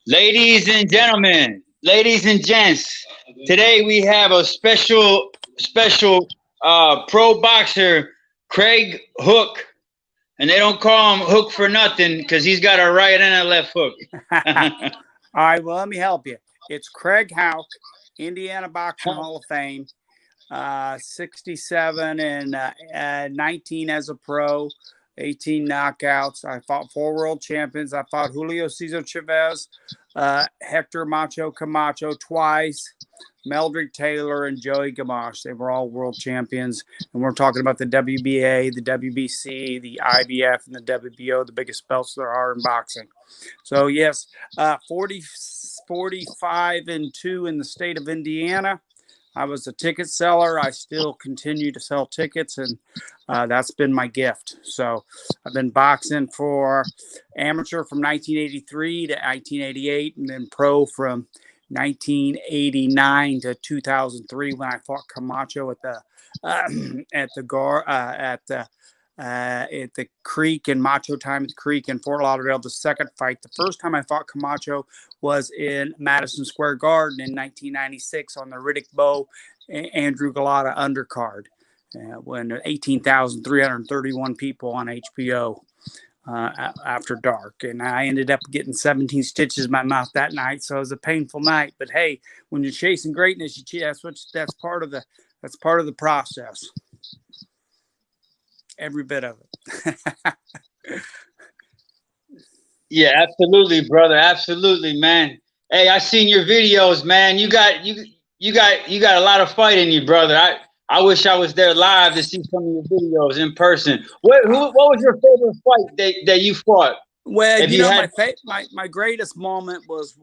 Ladies and gents, today we have a special pro boxer, Craig Hook, and they don't call him Hook for nothing because he's got a right and a left hook. All right, well, let me help you. It's Craig Houk, Indiana Boxing Hall of Fame, 67 and 19 as a pro, 18 knockouts. I fought 4 world champions. I fought Julio Cesar Chavez, Hector Macho Camacho twice, Meldrick Taylor, and Joey Gamache. They were all world champions. And we're talking about the WBA, the WBC, the IBF, and the WBO, the biggest belts there are in boxing. So, yes, 45 and 2 in the state of Indiana. I was a ticket seller. I still continue to sell tickets, and that's been my gift. So I've been boxing for amateur from 1983 to 1988, and then pro from 1989 to 2003 when I fought Camacho at the Creek in Macho Time at the Creek in Fort Lauderdale. The second fight, the first time I fought Camacho was in Madison Square Garden in 1996 on the Riddick Bowe Andrew Galata undercard, when 18,331 people on HBO after dark, and I ended up getting 17 stitches in my mouth that night. So it was a painful night. But hey, when you're chasing greatness, that's part of the process. Every bit of it. Yeah, absolutely, brother. Absolutely, man. Hey, I seen your videos, man. You got a lot of fight in you, brother. I wish I was there live to see some of your videos in person. What was your favorite fight that you fought? Well, my greatest moment was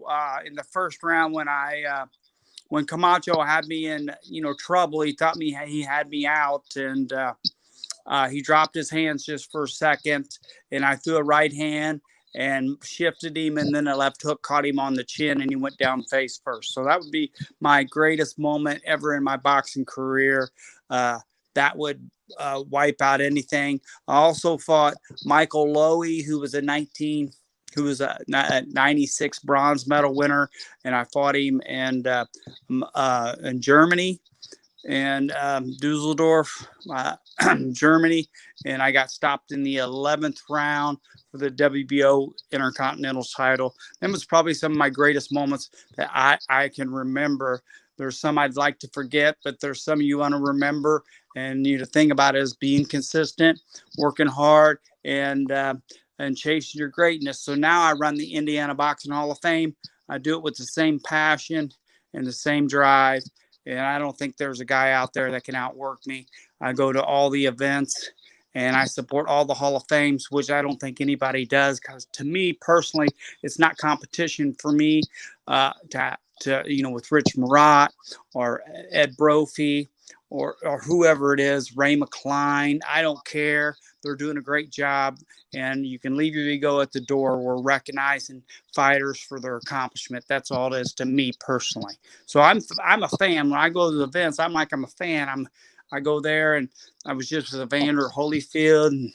in the first round when Camacho had me in trouble. He thought he had me out, and he dropped his hands just for a second, and I threw a right hand and shifted him, and then a left hook caught him on the chin, and he went down face first. So that would be my greatest moment ever in my boxing career. That would wipe out anything. I also fought Michael Lowy, who was a 96 bronze medal winner, and I fought him in Germany. And Dusseldorf, Germany, and I got stopped in the 11th round for the WBO Intercontinental title. That was probably some of my greatest moments that I can remember. There's some I'd like to forget, but there's some you want to remember. And the thing about it is being consistent, working hard, and chasing your greatness. So now I run the Indiana Boxing Hall of Fame. I do it with the same passion and the same drive. And I don't think there's a guy out there that can outwork me. I go to all the events and I support all the Hall of Fames, which I don't think anybody does. Because to me personally, it's not competition for me to with Rich Murat or Ed Brophy or whoever it is, Ray McCline. I don't care. They're doing a great job, and you can leave your ego at the door. We're recognizing fighters for their accomplishment. That's all it is to me personally. So I'm a fan. When I go to the events, I'm a fan. I go there, and I was just with Evander Holyfield and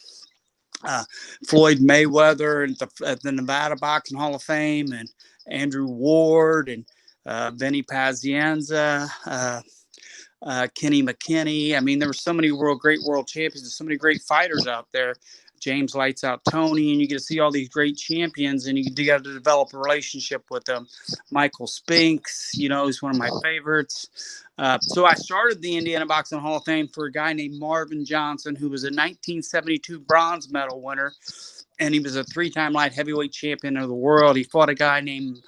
Floyd Mayweather at the Nevada Boxing Hall of Fame, and Andrew Ward and Vinny Pazienza, Kenny McKinney. I mean, there were so many great world champions and so many great fighters out there. James Lights Out Tony, and you get to see all these great champions, and you got to develop a relationship with them. Michael Spinks, he's one of my favorites. So I started the Indiana Boxing Hall of Fame for a guy named Marvin Johnson, who was a 1972 bronze medal winner, and he was a 3-time light heavyweight champion of the world. He fought a guy named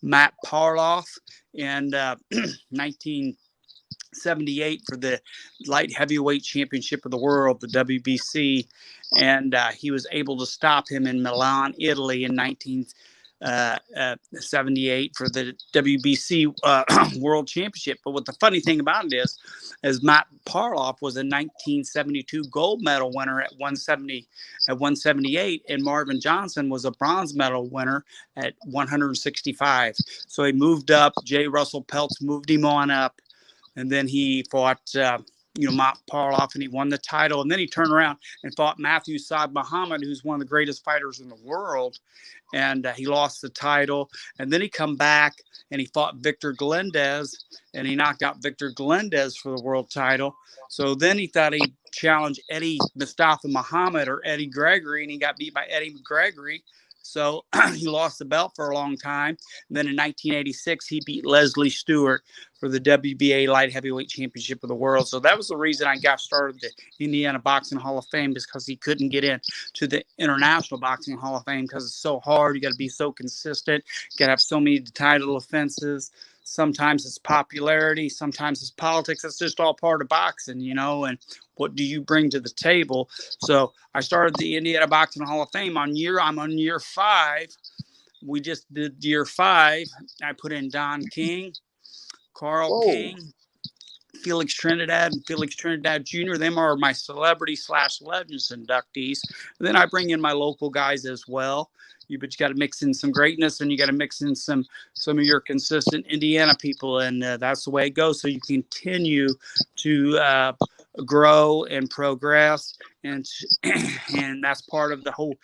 Matt Parloff in 1978 for the light heavyweight championship of the world, the WBC, and he was able to stop him in Milan, Italy in 1978 for the WBC World Championship. But what the funny thing about it is Matt Parloff was a 1972 gold medal winner at 178, and Marvin Johnson was a bronze medal winner at 165. So he moved up. J. Russell Peltz moved him on up. And then he fought Matt Parloff, and he won the title. And then he turned around and fought Matthew Saad Muhammad, who's one of the greatest fighters in the world. And he lost the title. And then he come back and he fought Victor Galindez, and he knocked out Victor Galindez for the world title. So then he thought he'd challenge Eddie Mustafa Muhammad or Eddie Gregory, and he got beat by Eddie Gregory. So he lost the belt for a long time. And then in 1986, he beat Leslie Stewart for the WBA Light Heavyweight Championship of the World. So that was the reason I got started the Indiana Boxing Hall of Fame, because he couldn't get in to the International Boxing Hall of Fame because it's so hard. You got to be so consistent. You got to have so many title offenses. Sometimes it's popularity. Sometimes it's politics. It's just all part of boxing, and what do you bring to the table? So I started the Indiana Boxing Hall of Fame I'm on year 5. We just did year 5. I put in Don King, Carl King, Felix Trinidad, and Felix Trinidad Jr. Them are my celebrity/legends inductees. And then I bring in my local guys as well. But you got to mix in some greatness, and you got to mix in some of your consistent Indiana people, and that's the way it goes. So you continue to grow and progress, and that's part of the whole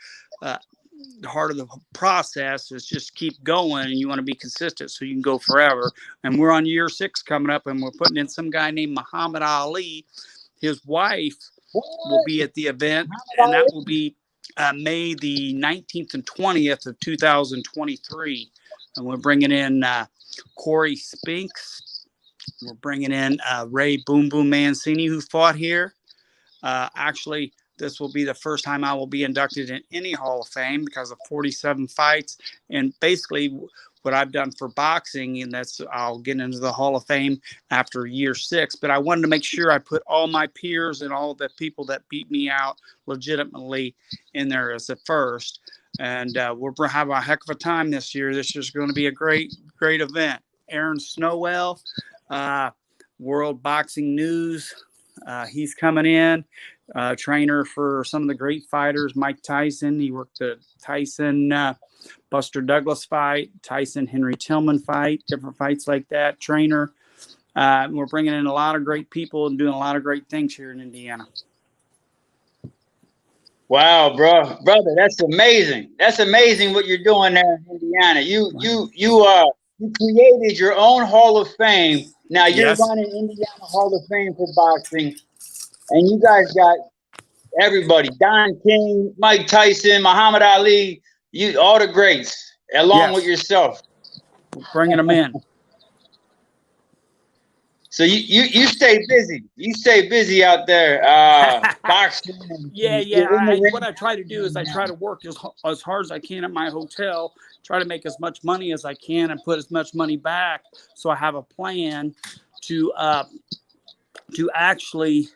heart of the process is just keep going, and you want to be consistent so you can go forever. And we're on year 6 coming up, and we're putting in some guy named Muhammad Ali. His wife will be at the event, and that will be May the 19th and 20th of 2023. And we're bringing in Corey Spinks. We're bringing in Ray Boom Boom Mancini, who fought here. Actually, this will be the first time I will be inducted in any Hall of Fame because of 47 fights. And basically what I've done for boxing, and I'll get into the Hall of Fame after year 6. But I wanted to make sure I put all my peers and all the people that beat me out legitimately in there as the first. And we're having a heck of a time this year. This is going to be a great event. Aaron Snowell, World Boxing News, he's coming in. Trainer for some of the great fighters. Mike Tyson, he worked the Tyson Buster Douglas fight, Tyson Henry Tillman fight, different fights like that. Trainer. We're bringing in a lot of great people and doing a lot of great things here in Indiana. Wow, brother, that's amazing. That's amazing what you're doing there in Indiana. You created your own Hall of Fame. Now you're running Indiana Hall of Fame for boxing, and you guys got everybody: Don King, Mike Tyson, Muhammad Ali, all the greats, along with yourself. We're bringing them in. So you stay busy. You stay busy out there boxing. What I try to do is I try to work as hard as I can at my hotel, try to make as much money as I can and put as much money back. So I have a plan to actually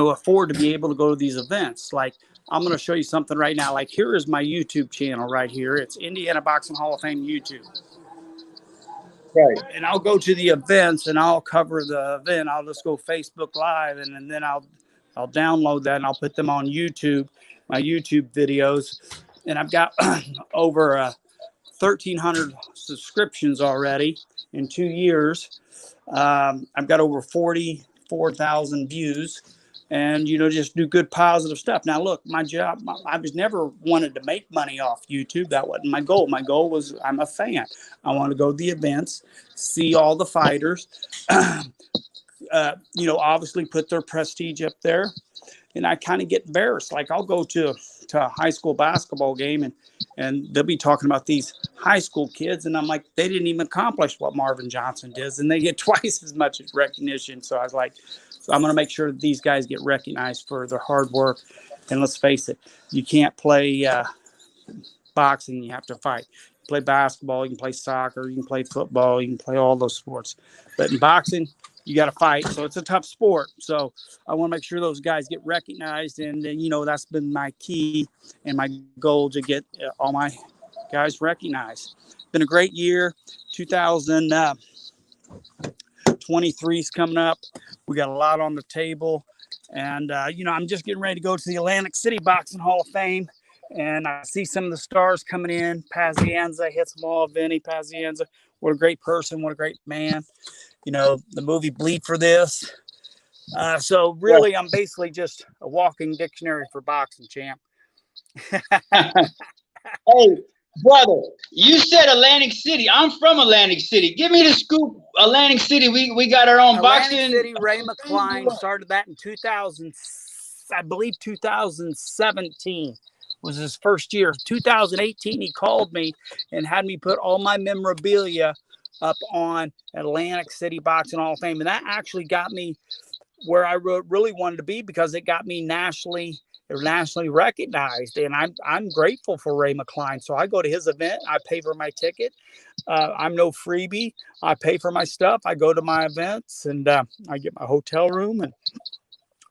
afford to be able to go to these events. Like, I'm going to show you something right now. Like, here is my YouTube channel right here. It's Indiana Boxing Hall of Fame YouTube. Right. And I'll go to the events and I'll cover the event. I'll just go Facebook Live, and then I'll download that and I'll put them on YouTube, my YouTube videos. And I've got over 1,300 subscriptions already in 2 years. I've got over 44,000 views. And, just do good, positive stuff. Now, look, my job, I was never wanted to make money off YouTube. That wasn't my goal. My goal was I'm a fan. I want to go to the events, see all the fighters, obviously put their prestige up there. And I kind of get embarrassed. Like, I'll go to a high school basketball game and they'll be talking about these high school kids. And I'm like, they didn't even accomplish what Marvin Johnson does. And they get twice as much recognition. So I was like, I'm going to make sure that these guys get recognized for their hard work. And let's face it, you can't play boxing. You have to fight. You play basketball, you can play soccer, you can play football, you can play all those sports. But in boxing, you got to fight. So it's a tough sport. So I want to make sure those guys get recognized. And that's been my key and my goal to get all my guys recognized. Been a great year. 2023 is coming up. We got a lot on the table. And, I'm just getting ready to go to the Atlantic City Boxing Hall of Fame. And I see some of the stars coming in. Pazienza hits them all. Vinny Pazienza. what a great person, what a great man. You know, the movie Bleed for This. So really, I'm basically just a walking dictionary for boxing, champ. Hey, brother, you said Atlantic City. I'm from Atlantic City. Give me the scoop. Atlantic City. We got our own Atlantic boxing. City, Ray McCline started that in 2000, I believe 2017 was his first year. 2018, he called me and had me put all my memorabilia up on Atlantic City Boxing Hall of Fame. And that actually got me where I really wanted to be, because it got me nationally recognized. And I'm grateful for Ray McCline. So I go to his event. I pay for my ticket. I'm no freebie. I pay for my stuff. I go to my events, and I get my hotel room, and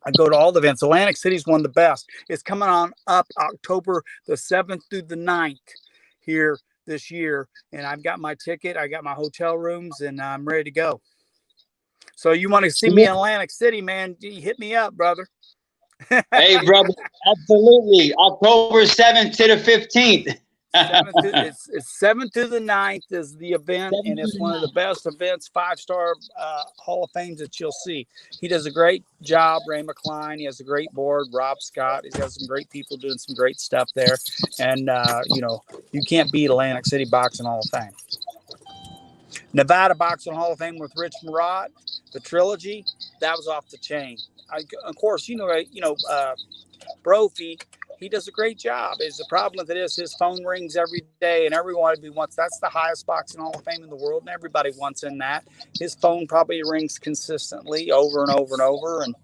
I go to all the events. Atlantic City is one of the best. It's coming on up October the 7th through the 9th here this year. And I've got my ticket. I got my hotel rooms, and I'm ready to go. So you want to see me in Atlantic City, man, hit me up, brother. Hey, brother, absolutely. October 7th to the 15th. It's 7th to the 9th is the event, and it's one of the best events, 5-star Hall of Fames that you'll see. He does a great job, Ray McCline. He has a great board, Rob Scott. He's got some great people doing some great stuff there. And, you know, you can't beat Atlantic City Boxing Hall of Fame. Nevada Boxing Hall of Fame with Rich Murat, the trilogy, that was off the chain. Of course, Brophy, he does a great job. The problem with it is his phone rings every day, and everybody wants. That's the highest boxing Hall of Fame in the world, and everybody wants in that. His phone probably rings consistently over and over and over, and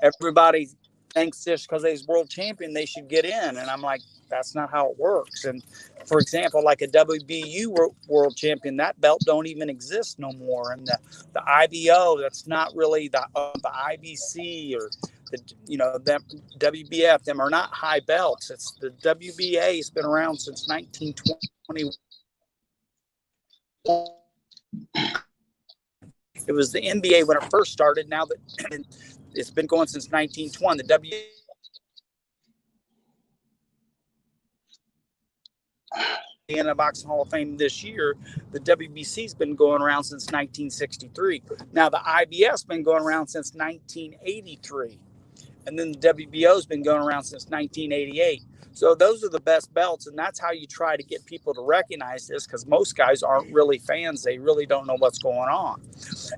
everybody thinks just because he's world champion they should get in. And I'm like, that's not how it works. And for example, like a WBU world champion, that belt don't even exist no more. And the IBO, that's not really the IBC or them WBF, them are not high belts. It's the WBA has been around since 1920. It was the NBA when it first started. Now that it's been going since 1920. The WBA in the Boxing Hall of Fame this year, the WBC's been going around since 1963. Now the IBF's been going around since 1983. And then the WBO's been going around since 1988. So those are the best belts, and that's how you try to get people to recognize this, because most guys aren't really fans. They really don't know what's going on.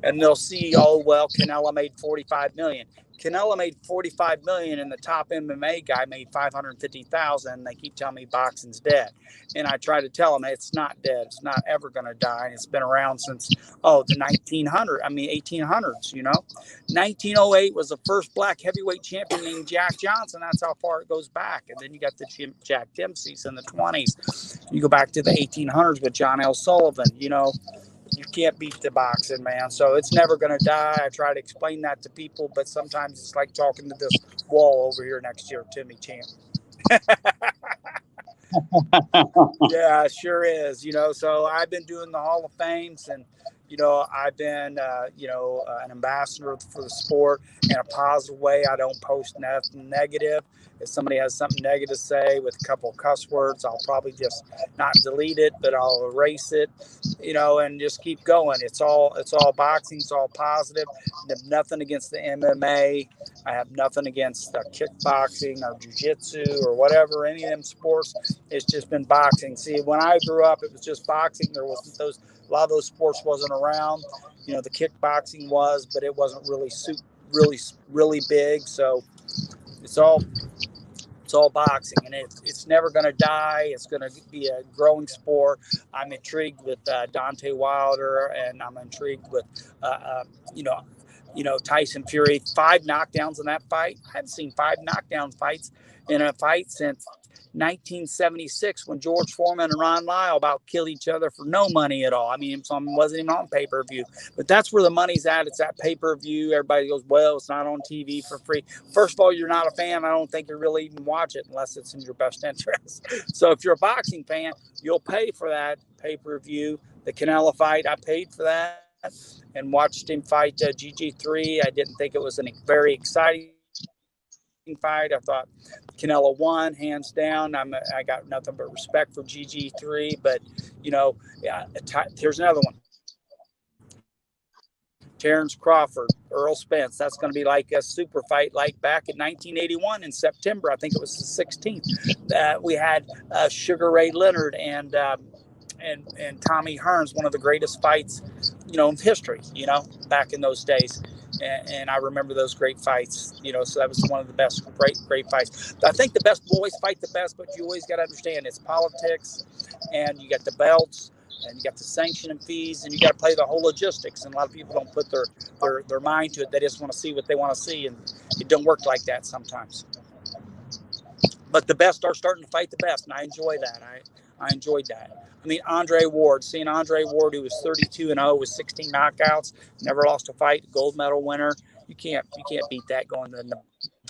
And they'll see, oh, well, Canelo made $45 million. Canelo made $45 million, and the top MMA guy made $550,000. And they keep telling me boxing's dead, and I try to tell them it's not dead. It's not ever going to die. And it's been around since the 1800s. 1908 was the first black heavyweight champion named Jack Johnson. That's how far it goes back. And then you got the Jack Dempsey's in the 20s. You go back to the 1800s with John L. Sullivan. You can't beat the boxing, man. So it's never going to die. I try to explain that to people, but sometimes it's like talking to this wall over here next to your Timmy champ. Yeah, it sure is. So I've been doing the Hall of Fames, and I've been an ambassador for the sport in a positive way. I don't post nothing negative. If somebody has something negative to say with a couple of cuss words, I'll probably just not delete it, but I'll erase it, and just keep going. It's all boxing. It's all positive. I have nothing against the MMA. I have nothing against kickboxing or jiu-jitsu or whatever, any of them sports. It's just been boxing. See, when I grew up, it was just boxing. There wasn't a lot of those sports wasn't around. The kickboxing was, but it wasn't really big. So it's all boxing, and it's never going to die. It's going to be a growing sport. I'm intrigued with Deontay Wilder, and I'm intrigued with Tyson Fury. 5 knockdowns in that fight. I haven't seen 5 knockdown fights in a fight since 1976, when George Foreman and Ron Lyle about killed each other for no money at all. I mean, it wasn't even on pay-per-view. But that's where the money's at. It's at pay-per-view. Everybody goes, well, it's not on TV for free. First of all, you're not a fan. I don't think you really even watch it unless it's in your best interest. So if you're a boxing fan, you'll pay for that pay-per-view. The Canelo fight, I paid for that and watched him fight GG3. I didn't think it was a very exciting fight. I thought Canelo won hands down. I got nothing but respect for GG3, but here's another one. Terrence Crawford, Earl Spence. That's going to be like a super fight like back in 1981 in September. I think it was the 16th. We had Sugar Ray Leonard and Tommy Hearns, one of the greatest fights, in history, back in those days. And I remember those great fights, so that was one of the best, great fights. I think the best boys fight the best, but you always got to understand it's politics, and you got the belts, and you got the sanctioning fees, and you got to play the whole logistics. And a lot of people don't put their mind to it. They just want to see what they want to see, and it don't work like that sometimes. But the best are starting to fight the best, and I enjoy that. I enjoyed that. I mean, seeing Andre Ward, who was 32-0 with 16 knockouts, never lost a fight, gold medal winner. You can't beat that going to the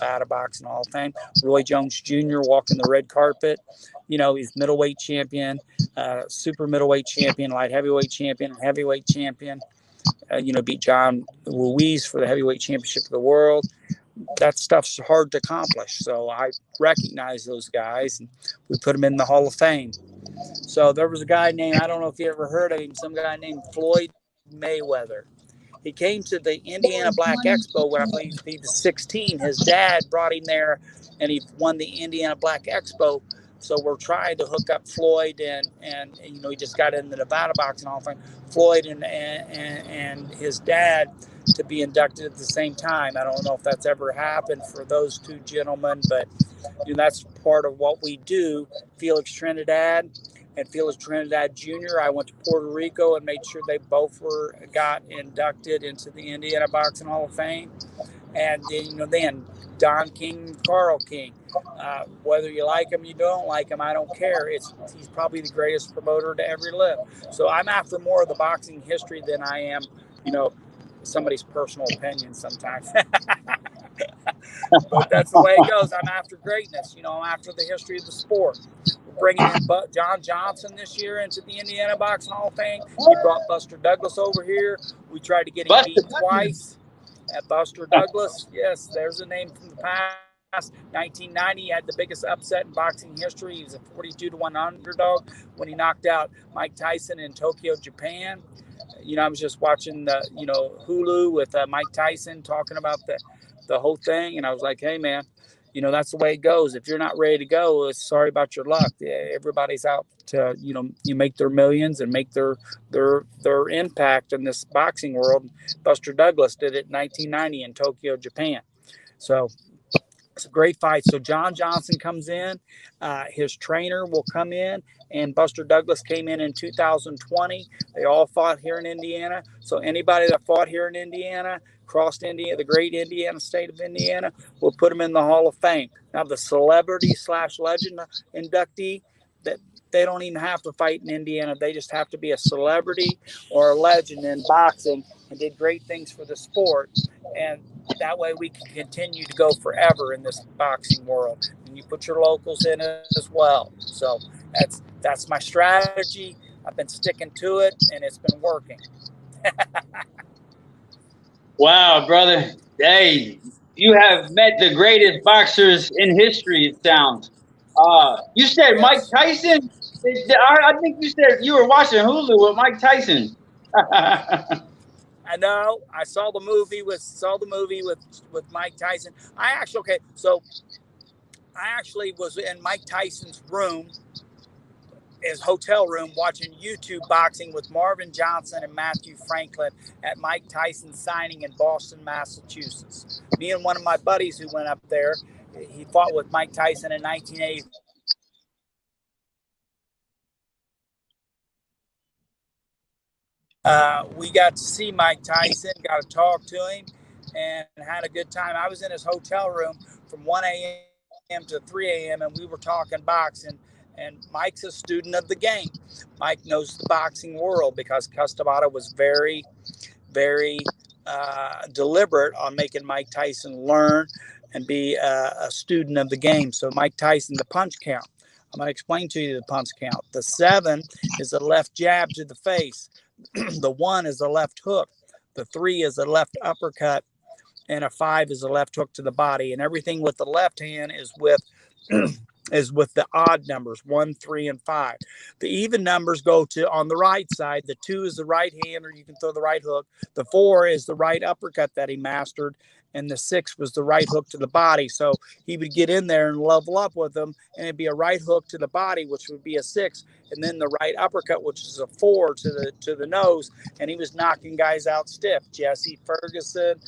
Nevada Boxing Hall of Fame. Roy Jones Jr. walking the red carpet. He's middleweight champion, super middleweight champion, light heavyweight champion, heavyweight champion. Beat John Ruiz for the heavyweight championship of the world. That stuff's hard to accomplish. So I recognize those guys, and we put them in the Hall of Fame. So there was a guy named, I don't know if you ever heard of him, some guy named Floyd Mayweather. He came to the Indiana Black Expo when I believe he was 16. His dad brought him there, and he won the Indiana Black Expo. So we're trying to hook up Floyd and he just got in the Nevada Boxing Hall of Fame. Floyd and his dad to be inducted at the same time. I don't know if that's ever happened for those two gentlemen, but that's part of what we do. Felix Trinidad and Felix Trinidad Jr. I went to Puerto Rico and made sure they both got inducted into the Indiana Boxing Hall of Fame. And then Don King, Carl King. Whether you like him, you don't like him, I don't care. He's probably the greatest promoter to ever live. So I'm after more of the boxing history than I am, somebody's personal opinion sometimes. But that's the way it goes. I'm after greatness. I'm after the history of the sport. We're bringing in John Johnson this year into the Indiana Boxing Hall of Fame. We brought Buster Douglas over here. We tried to get him beat twice. At Buster Douglas, yes, there's a name from the past. 1990, he had the biggest upset in boxing history. He was a 42-1 underdog when he knocked out Mike Tyson in Tokyo, Japan. I was just watching the, Hulu with Mike Tyson talking about the whole thing, and I was like, hey, man, that's the way it goes. If you're not ready to go, sorry about your luck. Everybody's out to, you make their millions and make their impact in this boxing world. Buster Douglas did it in 1990 in Tokyo, Japan. So it's a great fight. So John Johnson comes in, his trainer will come in, and Buster Douglas came in 2020. They all fought here in Indiana. So anybody that fought here in Indiana, crossed Indiana, the great Indiana state of Indiana, we'll put them in the Hall of Fame. Now the celebrity/legend inductee, that they don't even have to fight in Indiana. They just have to be a celebrity or a legend in boxing and did great things for the sport. And that way we can continue to go forever in this boxing world. And you put your locals in it as well. So that's my strategy. I've been sticking to it, and it's been working. Wow, brother. Hey, you have met the greatest boxers in history, it sounds. You said yes. Mike Tyson? I think you said you were watching Hulu with Mike Tyson. I know. I saw the movie with Mike Tyson. I actually was in Mike Tyson's room, his hotel room, watching YouTube boxing with Marvin Johnson and Matthew Franklin at Mike Tyson's signing in Boston, Massachusetts. Me and one of my buddies who went up there, he fought with Mike Tyson in 1980. We got to see Mike Tyson, got to talk to him, and had a good time. I was in his hotel room from 1 a.m. to 3 a.m., and we were talking boxing. And Mike's a student of the game. Mike knows the boxing world because Customado was very, very deliberate on making Mike Tyson learn and be a student of the game. So Mike Tyson, the punch count. I'm going to explain to you the punch count. The 7 is a left jab to the face. The 1 is a left hook. The 3 is a left uppercut. And a 5 is a left hook to the body. And everything with the left hand is with is with the odd numbers, 1, 3, and 5. The even numbers go to on the right side. The 2 is the right hander. You can throw the right hook. The 4 is the right uppercut that he mastered. And the 6 was the right hook to the body. So he would get in there and level up with them, and it'd be a right hook to the body, which would be a 6, and then the right uppercut, which is a 4 to the nose. And he was knocking guys out stiff. Jesse Ferguson,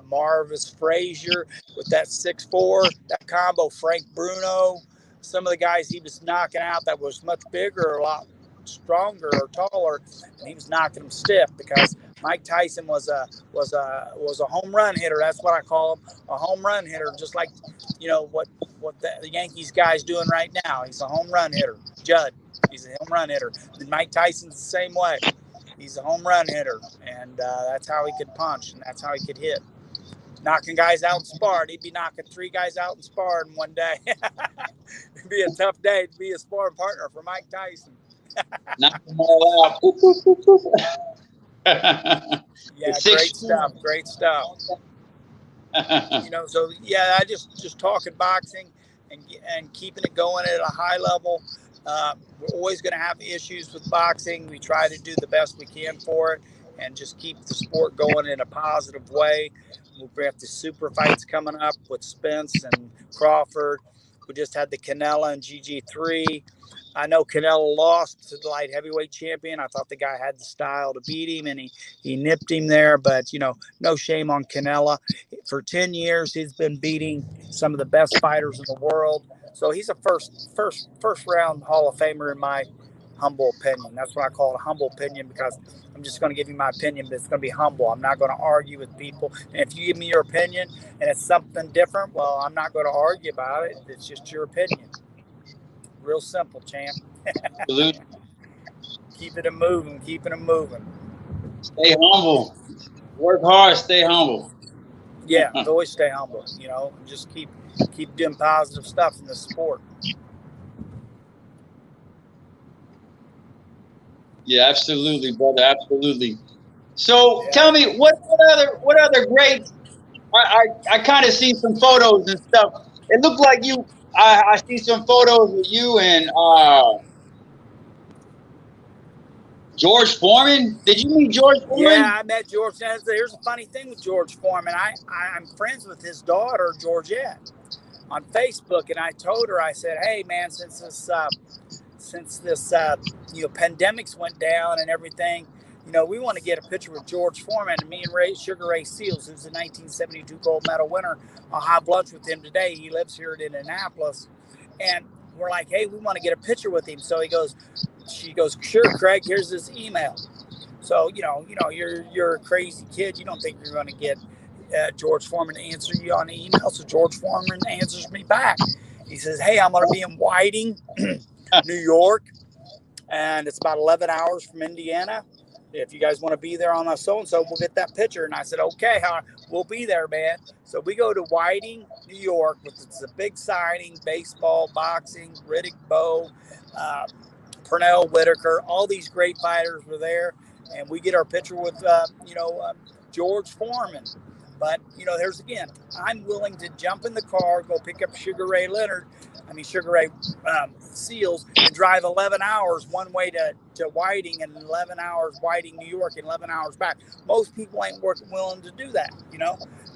Marvis Frazier with that 6-4, that combo. Frank Bruno, some of the guys he was knocking out that was much bigger, a lot stronger or taller, and he was knocking them stiff because Mike Tyson was a home run hitter. That's what I call him, a home run hitter, just like what the Yankees guy's doing right now. He's a home run hitter. Judd, he's a home run hitter. And Mike Tyson's the same way. He's a home run hitter, and that's how he could punch, and that's how he could hit. Knocking guys out in sparring. He'd be knocking 3 guys out in sparring one day. It'd be a tough day to be a sparring partner for Mike Tyson. Knock them all out. Boop, boop, boop, boop. Yeah, great stuff. Great stuff. So yeah, I just talking boxing and keeping it going at a high level. We're always going to have issues with boxing. We try to do the best we can for it and just keep the sport going in a positive way. We have the super fights coming up with Spence and Crawford. We just had the Canelo and GG3. I know Canelo lost to the light heavyweight champion. I thought the guy had the style to beat him, and he nipped him there. But, no shame on Canelo. For 10 years, he's been beating some of the best fighters in the world. So he's a first round Hall of Famer in my humble opinion. That's what I call it, a humble opinion, because I'm just going to give you my opinion, but it's going to be humble. I'm not going to argue with people. And if you give me your opinion and it's something different, well, I'm not going to argue about it. It's just your opinion. Real simple, champ. Keep it moving. Stay humble. Work hard. Stay humble. Yeah, always stay humble. Just keep doing positive stuff in the sport. Yeah, absolutely, brother. Absolutely. So tell me, what other great? I kind of see some photos and stuff. It looked like you. I see some photos with you and George Foreman. Did you meet George Foreman? Yeah, I met George. Here's a funny thing with George Foreman. I'm friends with his daughter, Georgette, on Facebook, and I told her, I said, hey, man, since this pandemics went down and everything, we want to get a picture with George Foreman. And me and Sugar Ray Seals, who's a 1972 gold medal winner, I'll have lunch with him today. He lives here in Indianapolis. And we're like, hey, we want to get a picture with him. So she goes, sure, Craig, here's his email. So, you're a crazy kid. You don't think you're going to get George Foreman to answer you on the email. So George Foreman answers me back. He says, hey, I'm going to be in Whiting, New York, and it's about 11 hours from Indiana. If you guys want to be there on a so-and-so, we'll get that picture. And I said, okay, we'll be there, man. So we go to Whiting, New York, which is a big signing, baseball, boxing, Riddick Bowe, Pernell Whitaker, all these great fighters were there. And we get our picture with, George Foreman. But, there's again, I'm willing to jump in the car, go pick up Sugar Ray Seals, and drive 11 hours one way to Whiting, and 11 hours Whiting, New York, and 11 hours back. Most people ain't willing to do that,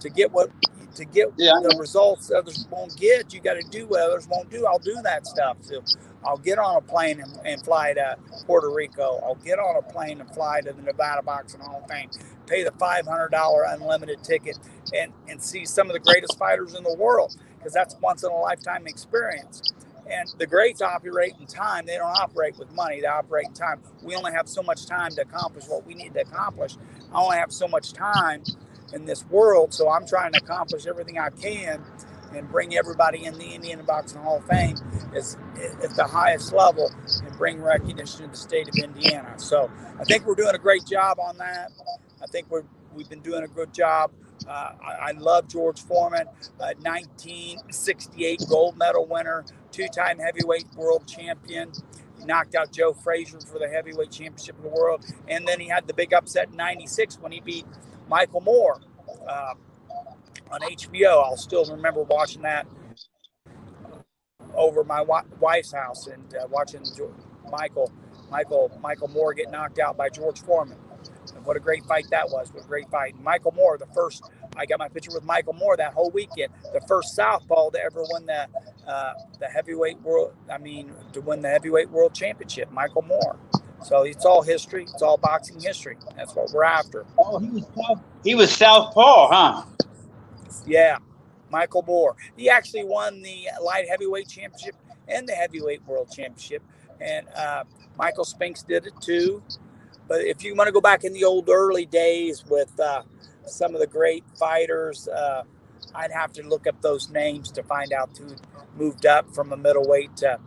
to get the results others won't get. You got to do what others won't do. I'll do that stuff. So I'll get on a plane and fly to Puerto Rico. I'll get on a plane and fly to the Nevada Boxing Hall of Fame, pay the $500 unlimited ticket, and see some of the greatest fighters in the world, because that's once in a lifetime experience. And the greats operate in time. They don't operate with money. They operate in time. We only have so much time to accomplish what we need to accomplish. I only have so much time in this world, so I'm trying to accomplish everything I can and bring everybody in the Indiana Boxing Hall of Fame at the highest level and bring recognition to the state of Indiana. So I think we're doing a great job on that. I think we've been doing a good job. I love George Foreman, 1968 gold medal winner, 2-time heavyweight world champion. He knocked out Joe Frazier for the heavyweight championship of the world. And then he had the big upset in 96 when he beat Michael Moore on HBO. I'll still remember watching that over my wife's house and watching Michael Moore get knocked out by George Foreman. And what a great fight that was. What a great fight. And Michael Moore, I got my picture with Michael Moore that whole weekend. The first Southpaw to ever win the heavyweight to win the heavyweight world championship, Michael Moore. So it's all history. It's all boxing history. That's what we're after. Oh, he was Southpaw, huh? Yeah, Michael Moore. He actually won the light heavyweight championship and the heavyweight world championship. And Michael Spinks did it too. But if you want to go back in the old early days with some of the great fighters, I'd have to look up those names to find out who moved up from a middleweight to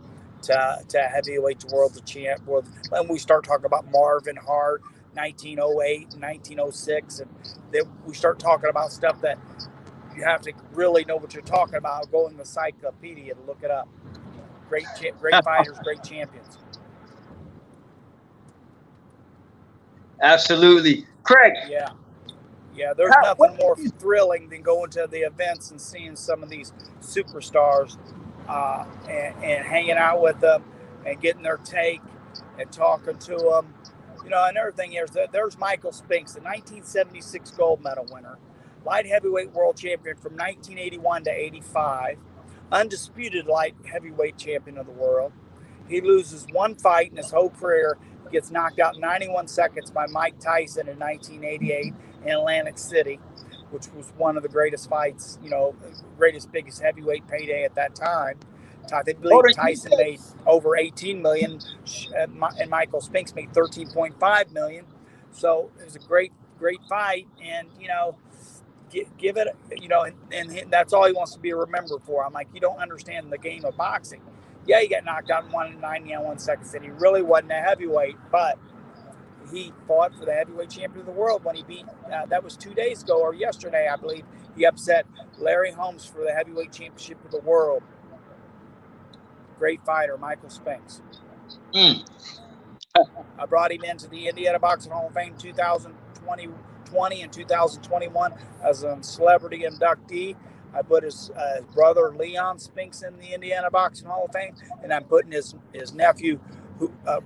heavyweight to world champ. And we start talking about Marvin Hart, 1908 and 1906, and then we start talking about stuff that you have to really know what you're talking about. Go in the encyclopedia to look it up. Great fighters, great champions. Absolutely. Craig. Yeah. There's nothing more thrilling than going to the events and seeing some of these superstars and hanging out with them and getting their take and talking to them. Another thing is that there's Michael Spinks, the 1976 gold medal winner, light heavyweight world champion from 1981 to 85, undisputed light heavyweight champion of the world. He loses one fight in his whole career. Gets knocked out in 91 seconds by Mike Tyson in 1988 in Atlantic City, which was one of the greatest fights, biggest heavyweight payday at that time. I believe Tyson made over 18 million and Michael Spinks made 13.5 million. So it was a great fight. And, give it, and that's all he wants to be remembered for. I'm like, you don't understand the game of boxing. Yeah, he got knocked out in 91 seconds, and he really wasn't a heavyweight, but he fought for the heavyweight champion of the world when he beat, that was 2 days ago or yesterday, I believe, he upset Larry Holmes for the heavyweight championship of the world. Great fighter, Michael Spinks. I brought him into the Indiana Boxing Hall of Fame 2020 and 2021 as a celebrity inductee. I put his brother Leon Spinks in the Indiana Boxing Hall of Fame, and I'm putting his nephew,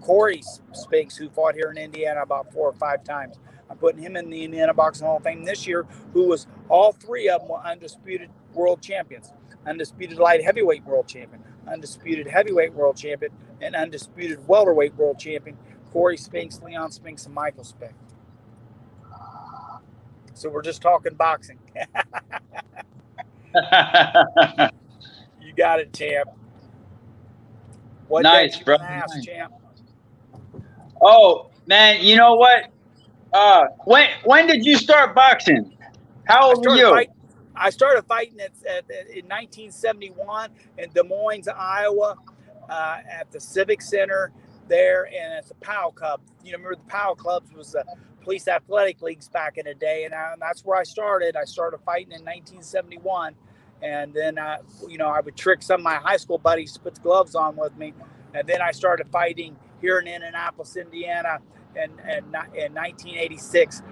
Corey Spinks, who fought here in Indiana about 4 or 5 times. I'm putting him in the Indiana Boxing Hall of Fame this year, who was all 3 of them were undisputed world champions, undisputed light heavyweight world champion, undisputed heavyweight world champion, and undisputed welterweight world champion, Corey Spinks, Leon Spinks, and Michael Spinks. So we're just talking boxing. You got it, champ. What nice, bro. Ask, champ? Oh man, you know what? When did you start boxing? How old were you? I started fighting in 1971 in Des Moines, Iowa, at the Civic Center there, and at the POW Club. Remember the POW Clubs was the police athletic leagues back in the day, and that's where I started. I started fighting in 1971, and then I would trick some of my high school buddies to put the gloves on with me, and then I started fighting here in Indianapolis, Indiana, in 1986,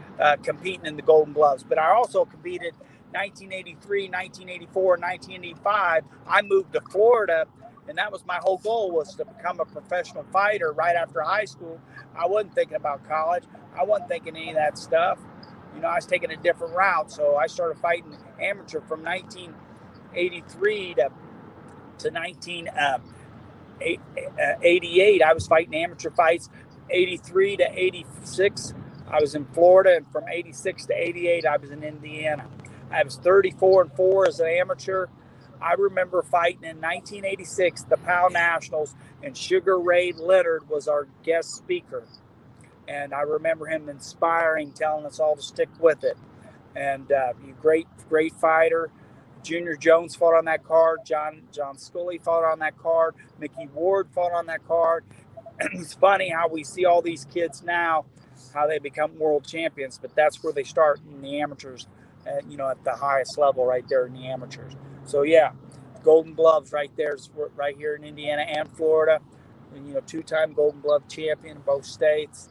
competing in the Golden Gloves. But I also competed 1983, 1984, 1985. I moved to Florida, and that was my whole goal, was to become a professional fighter right after high school. I wasn't thinking about college. I wasn't thinking any of that stuff. I was taking a different route. So I started fighting amateur from 1983 to 1988. I was fighting amateur fights. 83 to 86, I was in Florida, and from 86 to 88, I was in Indiana. I was 34-4 as an amateur. I remember fighting in 1986, the POW Nationals, and Sugar Ray Leonard was our guest speaker. And I remember him inspiring, telling us all to stick with it. And great fighter. Junior Jones fought on that card. John Scully fought on that card. Mickey Ward fought on that card. It's funny how we see all these kids now, how they become world champions, but that's where they start in the amateurs, at the highest level right there in the amateurs. So yeah, Golden Gloves right there, right here in Indiana and Florida, and 2-time Golden Glove champion in both states.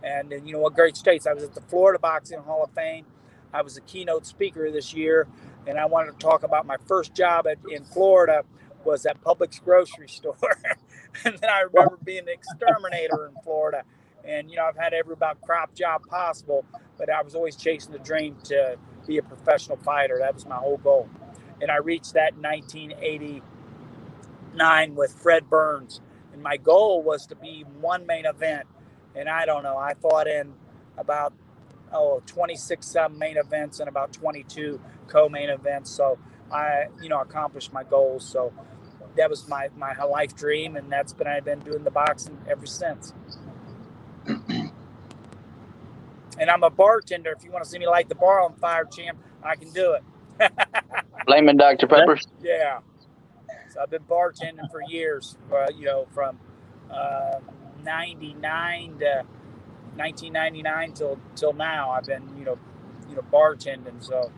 And then what great states. I was at the Florida Boxing Hall of Fame. I was a keynote speaker this year, and I wanted to talk about my first job in Florida was at Publix grocery store. And then I remember being an exterminator in Florida. And, you know, I've had every about crop job possible, but I was always chasing the dream to be a professional fighter. That was my whole goal. And I reached that in 1989 with Fred Burns. And my goal was to be one main event. And I don't know, I fought in about 26 main events and about 22 co-main events. So I, you know, accomplished my goals. So that was my life dream, and that's been, I've been doing the boxing ever since. And I'm a bartender. If you want to see me light the bar on fire, champ, I can do it. Flaming Dr. Peppers. Yeah. So I've been bartending for years. You know, from 99 to 1999 till now. I've been you know bartending. So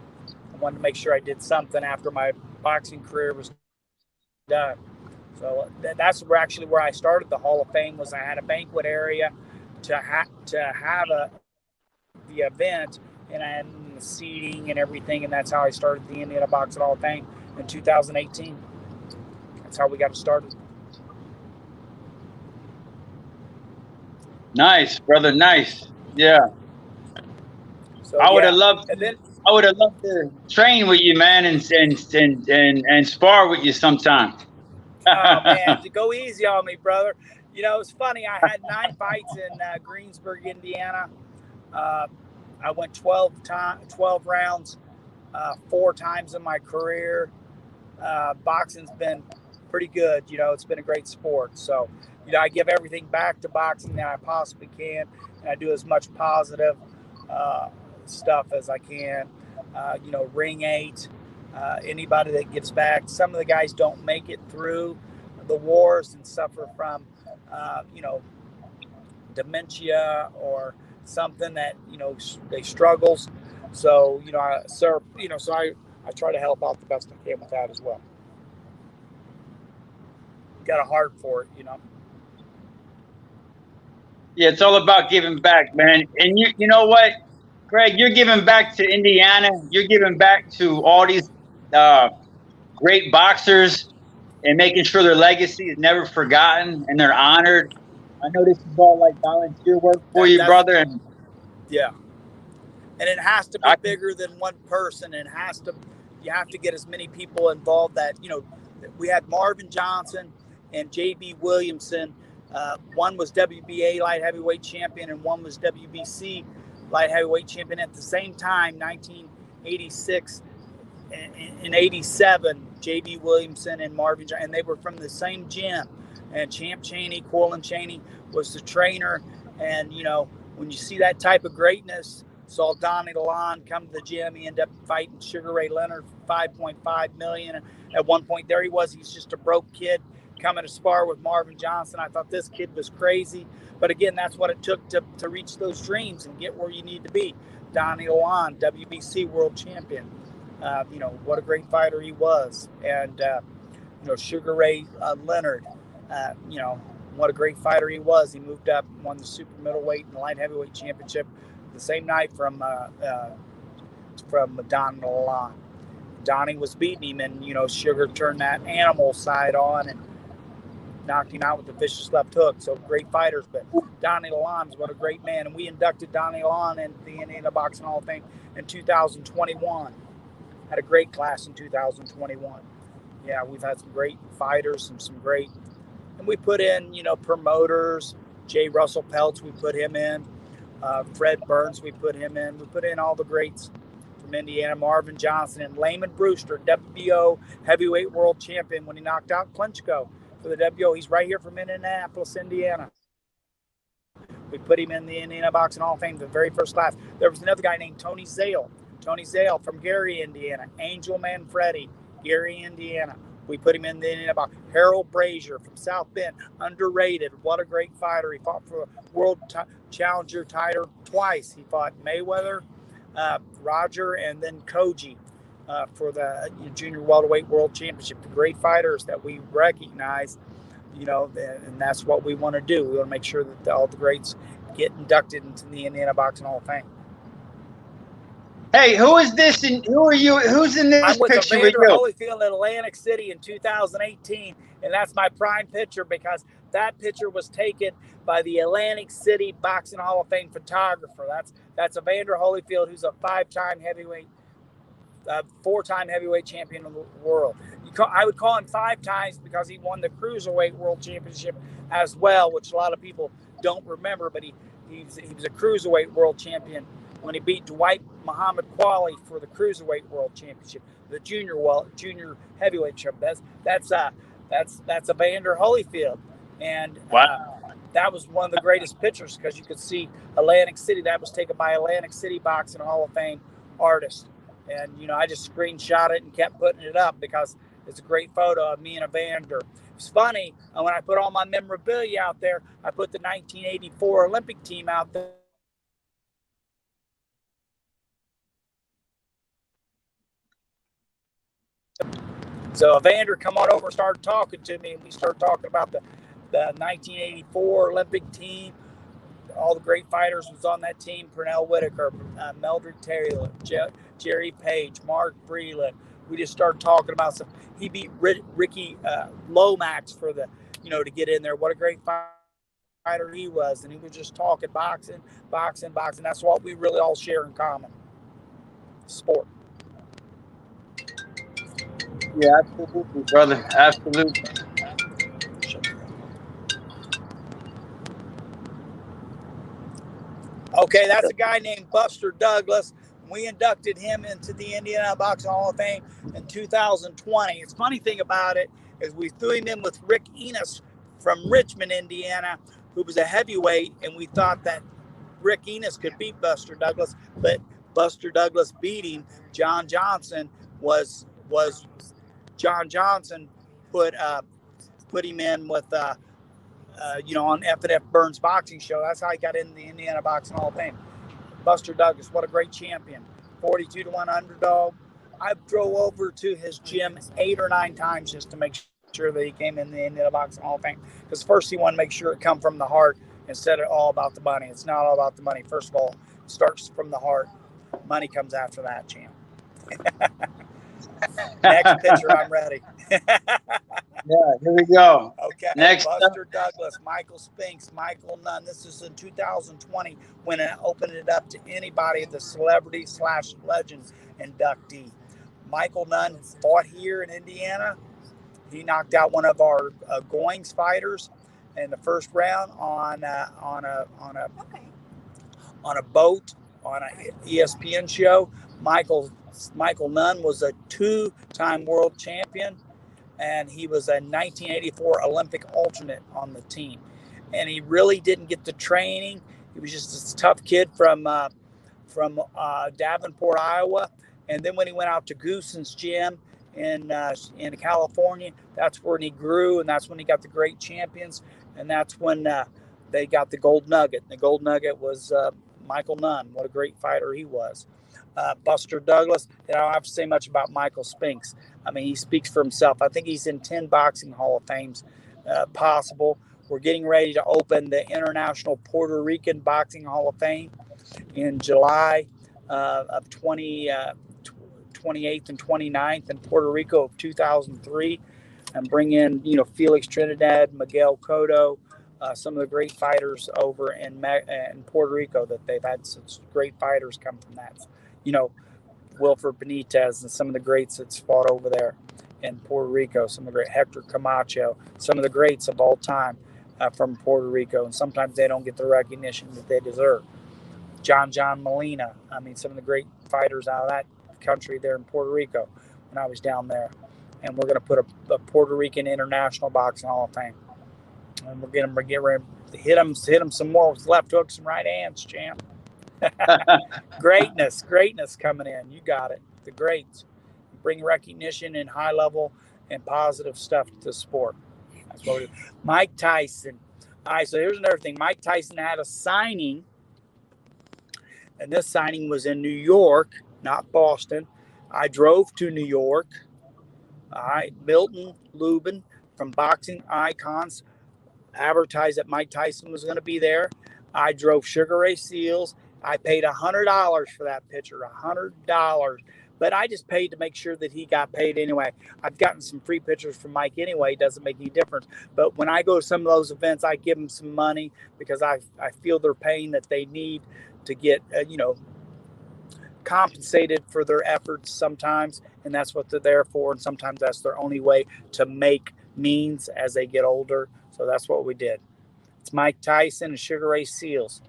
I wanted to make sure I did something after my boxing career was done. So that's where I started the Hall of Fame. Was I had a banquet area to have the event, and I had the seating and everything, and that's how I started the Indiana Boxing Hall of Fame in 2018. That's how we got started. Nice, brother. Nice. Yeah. So I would have loved. And then I would have loved to train with you, man, and spar with you sometime. Oh man, go easy on me, brother. You know, it's funny. I had 9 fights in Greensburg, Indiana. I went 12 rounds 4 times in my career. Boxing's been pretty good. You know, it's been a great sport. So, you know, I give everything back to boxing that I possibly can, and I do as much positive stuff as I can. You know, Ring 8. Anybody that gives back. Some of the guys don't make it through the wars and suffer from, you know, dementia or something that, you know, they struggles. So, you know, so I try to help out the best I can with that as well. Got a heart for it, you know. Yeah, it's all about giving back, man. And you know what, Greg, you're giving back to Indiana. You're giving back to all these great boxers and making sure their legacy is never forgotten and they're honored. I know this is all like volunteer work for you, brother. And yeah. And it has to be bigger than one person. You have to get as many people involved that, you know, we had Marvin Johnson and J.B. Williamson. One was WBA light heavyweight champion and one was WBC light heavyweight champion at the same time, 1986 and 87. J.B. Williamson and Marvin Johnson, and they were from the same gym. And Champ Chaney, Quillen Chaney was the trainer. And, you know, when you see that type of greatness, saw Donnie Lason come to the gym. He ended up fighting Sugar Ray Leonard for $5.5 million. And at one point there he's just a broke kid coming to spar with Marvin Johnson. I thought this kid was crazy. But again, that's what it took to reach those dreams and get where you need to be. Donnie Lason, WBC world champion. You know, what a great fighter he was. And, you know, Sugar Ray Leonard, you know, what a great fighter he was. He moved up, won the super middleweight and the light heavyweight championship the same night from Donnie Lason. Donnie was beating him, and, you know, Sugar turned that animal side on and knocked him out with the vicious left hook. So great fighters, but Donnie Lason is what a great man. And we inducted Donnie Lason into the Indiana Boxing Hall of Fame in 2021. Had a great class in 2021. Yeah, we've had some great fighters and some great, and we put in, you know, promoters. J. Russell Peltz, we put him in. Fred Burns, we put him in. We put in all the greats from Indiana. Marvin Johnson and Layman Brewster, WBO heavyweight world champion when he knocked out Klitschko for the WBO. He's right here from Indianapolis, Indiana. We put him in the Indiana Boxing Hall of Fame, the very first class. There was another guy named Tony Zale. Tony Zale from Gary, Indiana. Angel Manfredi, Gary, Indiana. We put him in the Indiana box. Harold Brazier from South Bend, underrated. What a great fighter. He fought for a world challenger title twice. He fought Mayweather, Roger, and then Koji for the junior welterweight world championship. The great fighters that we recognize, you know, and that's what we want to do. We want to make sure that all the greats get inducted into the Indiana Boxing Hall of Fame. Hey, who is this? And who are you? Who's in this I'm with picture with Evander you? Holyfield in Atlantic City in 2018, and that's my prime picture because that picture was taken by the Atlantic City Boxing Hall of Fame photographer. That's Evander Holyfield, who's a four-time heavyweight champion of the world. I would call him 5 times because he won the Cruiserweight World Championship as well, which a lot of people don't remember, but he was a Cruiserweight World Champion when he beat Dwight Muhammad Quali for the Cruiserweight World Championship, the junior heavyweight championship. That's Evander Holyfield, and that was one of the greatest pictures because you could see Atlantic City. That was taken by Atlantic City Boxing Hall of Fame artist. And, I just screenshot it and kept putting it up because it's a great photo of me and Evander. It's funny, when I put all my memorabilia out there, I put the 1984 Olympic team out there. So Evander come on over and started talking to me, and we started talking about the 1984 Olympic team. All the great fighters was on that team. Pernell Whitaker, Meldrick Taylor, Jerry Page, Mark Breland. We just started talking about some. He beat Ricky Lomax for to get in there. What a great fighter he was. And he was just talking boxing. That's what we really all share in common. Sport. Yeah, absolutely, brother. Absolutely. Okay, that's a guy named Buster Douglas. We inducted him into the Indiana Boxing Hall of Fame in 2020. It's funny thing about it is we threw him in with Rick Enos from Richmond, Indiana, who was a heavyweight, and we thought that Rick Enos could beat Buster Douglas, but Buster Douglas beat him. John Johnson put him in with on F&F Burns Boxing Show. That's how he got in the Indiana Boxing Hall of Fame. Buster Douglas, what a great champion. 42-1 underdog. I drove over to his gym 8 or 9 times just to make sure that he came in the Indiana Boxing Hall of Fame. Because first he wanted to make sure it come from the heart instead of all about the money. It's not all about the money. First of all, it starts from the heart. Money comes after that, champ. Next picture, I'm ready. Yeah, here we go. Okay, next Buster Douglas, Michael Spinks, Michael Nunn. This is in 2020 when I opened it up to anybody, the celebrity/legend inductee. Michael Nunn fought here in Indiana. He knocked out one of our Goings fighters in the first round on a boat on an ESPN show. Michael Nunn was a 2-time world champion, and he was a 1984 Olympic alternate on the team. And he really didn't get the training. He was just a tough kid from Davenport, Iowa. And then when he went out to Gooson's gym in California, that's where he grew, and that's when he got the great champions. And that's when they got the gold nugget. And the gold nugget was Michael Nunn. What a great fighter he was. Buster Douglas. I don't have to say much about Michael Spinks. I mean, he speaks for himself. I think he's in 10 boxing Hall of Fames possible. We're getting ready to open the International Puerto Rican Boxing Hall of Fame in July of 28th and 29th in Puerto Rico of 2003, and bring in, Felix Trinidad, Miguel Cotto, some of the great fighters over in Puerto Rico that they've had such great fighters come from that. Wilfred Benitez and some of the greats that's fought over there in Puerto Rico, some of the great Hector Camacho, some of the greats of all time from Puerto Rico. And sometimes they don't get the recognition that they deserve. John Molina. I mean, some of the great fighters out of that country there in Puerto Rico when I was down there. And we're going to put a Puerto Rican International Boxing Hall of Fame. And we're going to get ready to hit them some more with left hooks and right hands, champ. Greatness coming in. You got it. The greats bring recognition and high level and positive stuff to the sport. That's what it is. Mike Tyson. All right, so here's another thing. Mike Tyson had a signing, and this signing was in New York, not Boston. I drove to New York. All right, Milton Lubin from Boxing Icons advertised that Mike Tyson was going to be there. I drove Sugar Ray Seals I paid $100 for that picture, $100. But I just paid to make sure that he got paid anyway. I've gotten some free pictures from Mike anyway. It doesn't make any difference. But when I go to some of those events, I give them some money because I feel their pain that they need to get, compensated for their efforts sometimes. And that's what they're there for. And sometimes that's their only way to make means as they get older. So that's what we did. It's Mike Tyson and Sugar Ray Seals.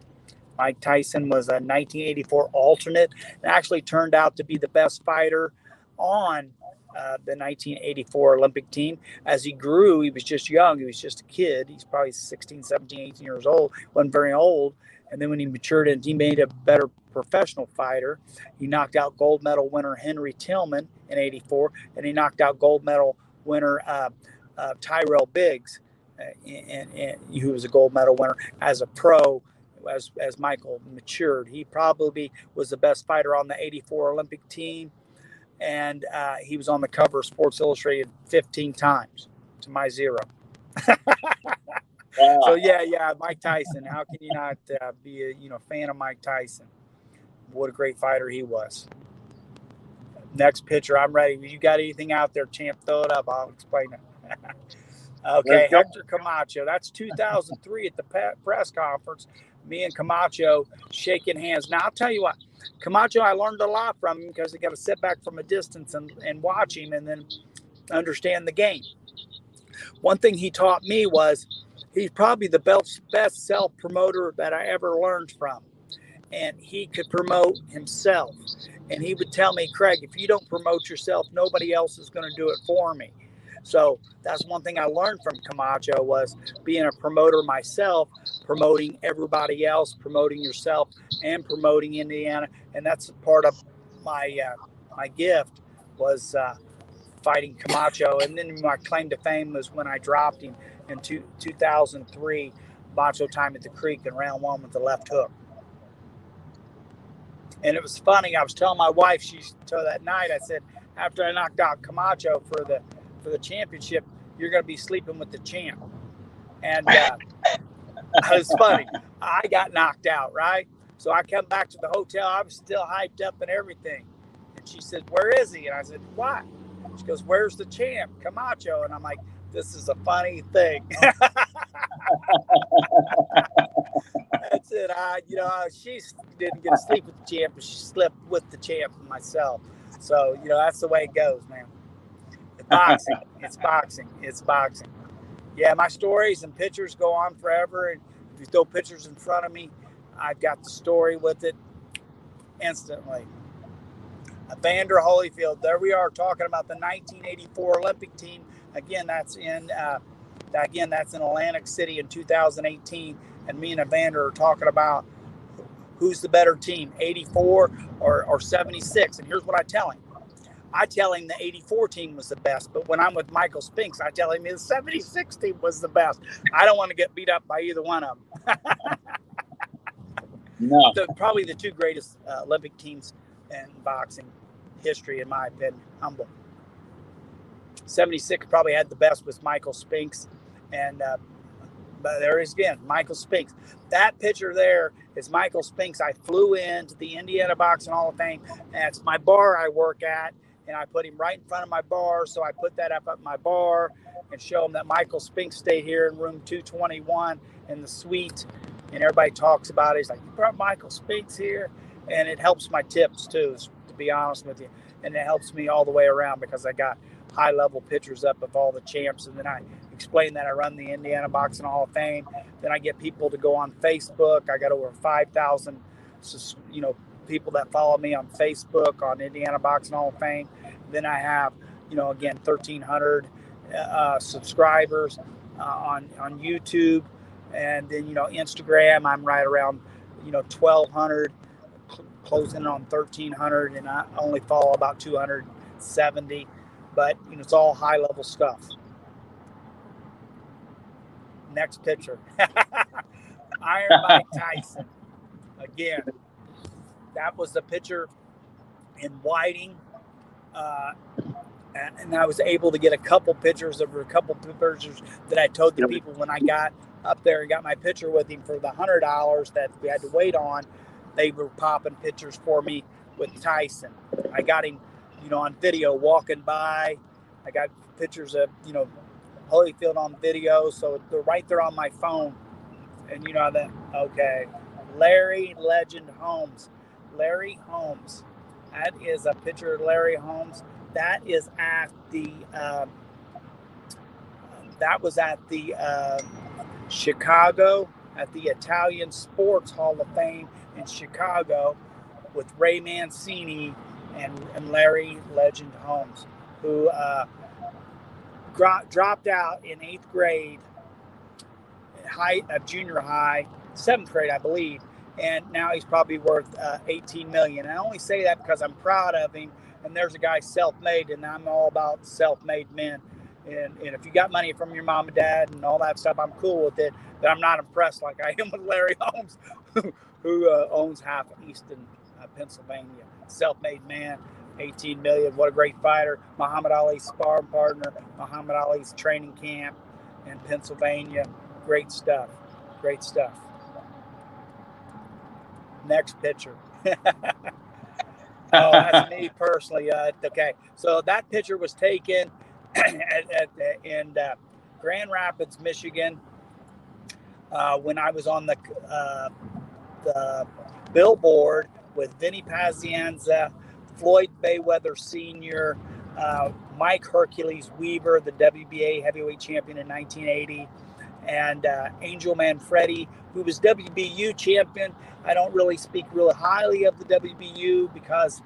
Mike Tyson was a 1984 alternate and actually turned out to be the best fighter on the 1984 Olympic team. As he grew, he was just young. He was just a kid. He's probably 16, 17, 18 years old. Wasn't very old. And then when he matured and he made a better professional fighter, he knocked out gold medal winner Henry Tillman in 84, and he knocked out gold medal winner Tyrell Biggs, and who was a gold medal winner as a pro. As Michael matured, he probably was the best fighter on the 84 Olympic team, and he was on the cover of Sports Illustrated 15 times to my 0. Wow. So yeah, Mike Tyson. How can you not be a fan of Mike Tyson? What a great fighter he was. Next picture, I'm ready. You got anything out there, champ? Throw it up. I'll explain it. Okay, Hector Camacho. That's 2003 at the press conference. Me and Camacho shaking hands. Now, I'll tell you what, Camacho, I learned a lot from him because I got to sit back from a distance and watch him and then understand the game. One thing he taught me was he's probably the best self-promoter that I ever learned from. And he could promote himself. And he would tell me, Craig, if you don't promote yourself, nobody else is going to do it for me. So that's one thing I learned from Camacho was being a promoter myself, promoting everybody else, promoting yourself, and promoting Indiana. And that's part of my gift was fighting Camacho. And then my claim to fame was when I dropped him in 2003, Macho Time at the Creek in round 1 with the left hook. And it was funny. I was telling my wife, that night, I said, after I knocked out Camacho for the championship, you're going to be sleeping with the champ. And it was funny. I got knocked out, right? So I come back to the hotel. I was still hyped up and everything. And she said, where is he? And I said, what? She goes, where's the champ, Camacho? And I'm like, this is a funny thing. That's it. She didn't get to sleep with the champ, but she slept with the champ and myself. So, that's the way it goes, man. Boxing. It's boxing. It's boxing. Yeah, my stories and pictures go on forever. And if you throw pictures in front of me, I've got the story with it instantly. Evander Holyfield. There we are talking about the 1984 Olympic team. Again, that's in Atlantic City in 2018. And me and Evander are talking about who's the better team, 84 or 76. And here's what I tell him. I tell him the 84 team was the best, but when I'm with Michael Spinks, I tell him the 76 team was the best. I don't want to get beat up by either one of them. No. Probably the two greatest Olympic teams in boxing history, in my opinion. Humble. 76 probably had the best with Michael Spinks, and but there is again Michael Spinks. That picture there is Michael Spinks. I flew into the Indiana Boxing Hall of Fame, and it's my bar I work at. And I put him right in front of my bar. So I put that up at my bar and show him that Michael Spinks stayed here in room 221 in the suite. And everybody talks about it. He's like, you brought Michael Spinks here? And it helps my tips too, to be honest with you. And it helps me all the way around because I got high level pictures up of all the champs. And then I explain that I run the Indiana Boxing Hall of Fame. Then I get people to go on Facebook. I got over 5,000, people that follow me on Facebook on Indiana Boxing Hall of Fame. Then I have, again, 1,300 subscribers on YouTube. And then, Instagram, I'm right around, 1,200, closing on 1,300. And I only follow about 270. But, it's all high-level stuff. Next picture. Iron Mike Tyson. Again, that was the picture in Whiting. And I was able to get a couple pictures that I told the people when I got up there and got my picture with him for the $100 that we had to wait on. they were popping pictures for me with Tyson. I got him, on video walking by. I got pictures of, Holyfield on video. So they're right there on my phone. And okay. Larry Legend Holmes. Larry Holmes. That is a picture of Larry Holmes. That is at the, Chicago, at the Italian Sports Hall of Fame in Chicago with Ray Mancini and Larry Legend Holmes, who dropped out in 8th grade, junior high, 7th grade, I believe, and now he's probably worth $18 million. And I only say that because I'm proud of him, and there's a guy self-made, and I'm all about self-made men. And if you got money from your mom and dad and all that stuff, I'm cool with it. But I'm not impressed like I am with Larry Holmes, who owns half of Easton, Pennsylvania. Self-made man, 18 million. What a great fighter. Muhammad Ali's sparring partner, Muhammad Ali's training camp in Pennsylvania. Great stuff. Great stuff. Next picture. Oh, that's me personally. Okay, so that picture was taken in Grand Rapids, Michigan, when I was on the billboard with Vinny Pazienza, Floyd Mayweather Sr., Mike Hercules Weaver, the WBA heavyweight champion in 1980, and Angel Manfredi, who was WBU champion. I don't really speak really highly of the WBU because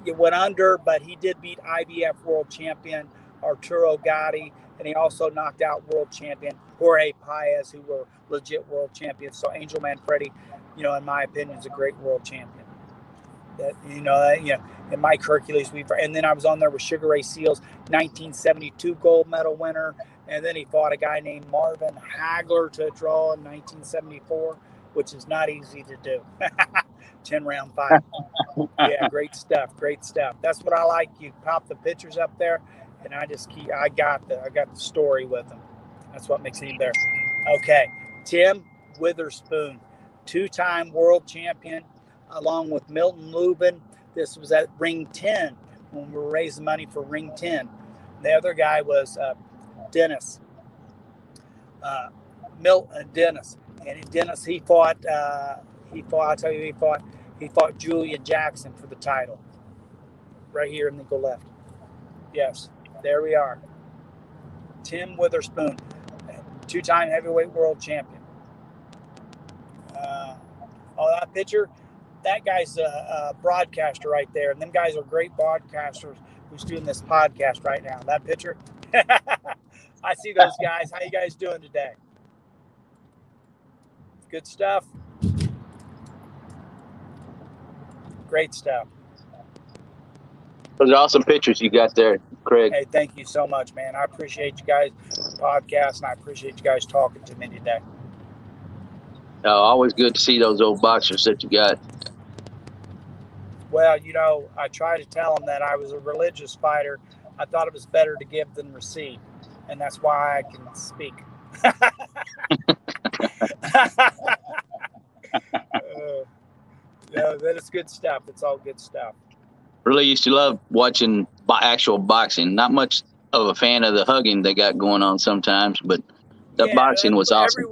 it went under, but he did beat IBF world champion Arturo Gatti, and he also knocked out world champion Jorge Paez, who were legit world champions. So Angel Manfredi, in my opinion, is a great world champion. And Mike Hercules Weaver. And then I was on there with Sugar Ray Seals, 1972 gold medal winner. And then he fought a guy named Marvin Hagler to draw in 1974, which is not easy to do. 10-round fight. Yeah, great stuff. Great stuff. That's what I like. You pop the pictures up there, and I got the story with them. That's what makes it even better. Okay, Tim Witherspoon, 2-time world champion, along with Milton Lubin. This was at Ring 10 when we were raising money for Ring 10. The other guy was Dennis. Dennis. And Dennis, he fought. I'll tell you, he fought Julian Jackson for the title. Right here, and then go left. Yes, there we are. Tim Witherspoon, 2-time heavyweight world champion. That picture, that guy's a broadcaster right there. And them guys are great broadcasters who's doing this podcast right now. That picture, I see those guys. How you guys doing today? Good stuff. Great stuff. Those are awesome pictures you got there, Craig. Hey, thank you so much, man. I appreciate you guys' podcast, and I appreciate you guys talking to me today. Always good to see those old boxers that you got. Well, I try to tell them that I was a religious fighter. I thought it was better to give than receive, and that's why I can speak. That is good stuff. It's all good stuff. Really used to love watching actual boxing. Not much of a fan of the hugging they got going on sometimes, but the boxing was awesome.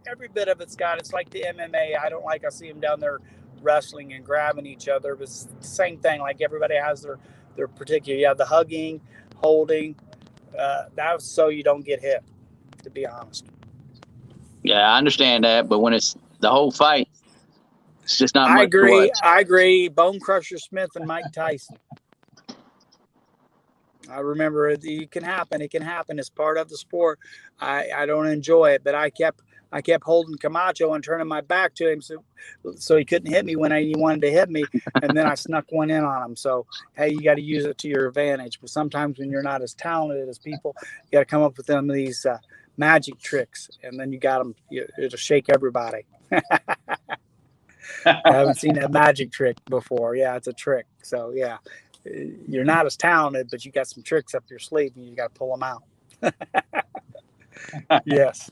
Every bit of it's like the MMA. I don't like I see them down there wrestling and grabbing each other. But it's the same thing. Like everybody has their particular. Yeah, the hugging, holding. That was so you don't get hit. To be honest. Yeah, I understand that, but when it's the whole fight, it's just not much to watch. I agree. Bone Crusher Smith and Mike Tyson. I remember it can happen. It can happen. It's part of the sport. I don't enjoy it, but I kept holding Camacho and turning my back to him so he couldn't hit me when he wanted to hit me, and then I snuck one in on him. So hey, you got to use it to your advantage. But sometimes when you're not as talented as people, you got to come up with them these magic tricks, and then you got them. It'll shake everybody. I haven't seen that magic trick before. Yeah, it's a trick. So yeah, you're not as talented, but you got some tricks up your sleeve, and you got to pull them out. Yes.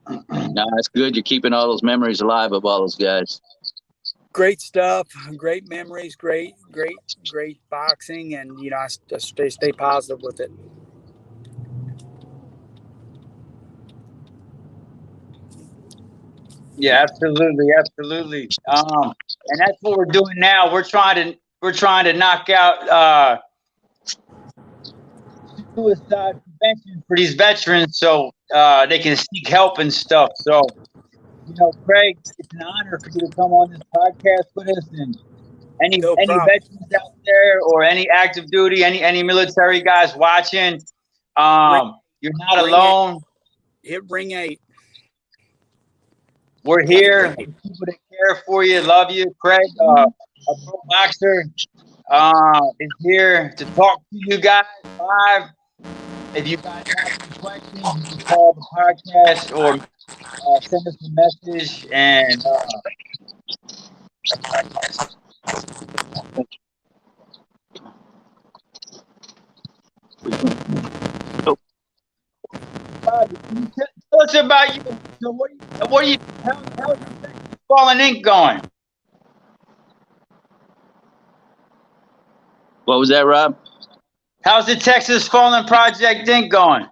No, that's good. You're keeping all those memories alive of all those guys. Great stuff, great memories, great boxing, and I just stay positive with it. Yeah, absolutely. And that's what we're doing now. We're trying to knock out suicide prevention for these veterans, so they can seek help and stuff. So, Craig, it's an honor for you to come on this podcast with us. And any veterans out there, or any active duty, any military guys watching, you're not alone. Hit ring 8. We're here. People that care for you, love you. Craig, a pro boxer, is here to talk to you guys live. If you guys have any questions, you can call the podcast or send us a message. And tell us about you. So what are you? How's Fallen Ink going? What was that, Rob? How's the Texas Fallen Project Ink going?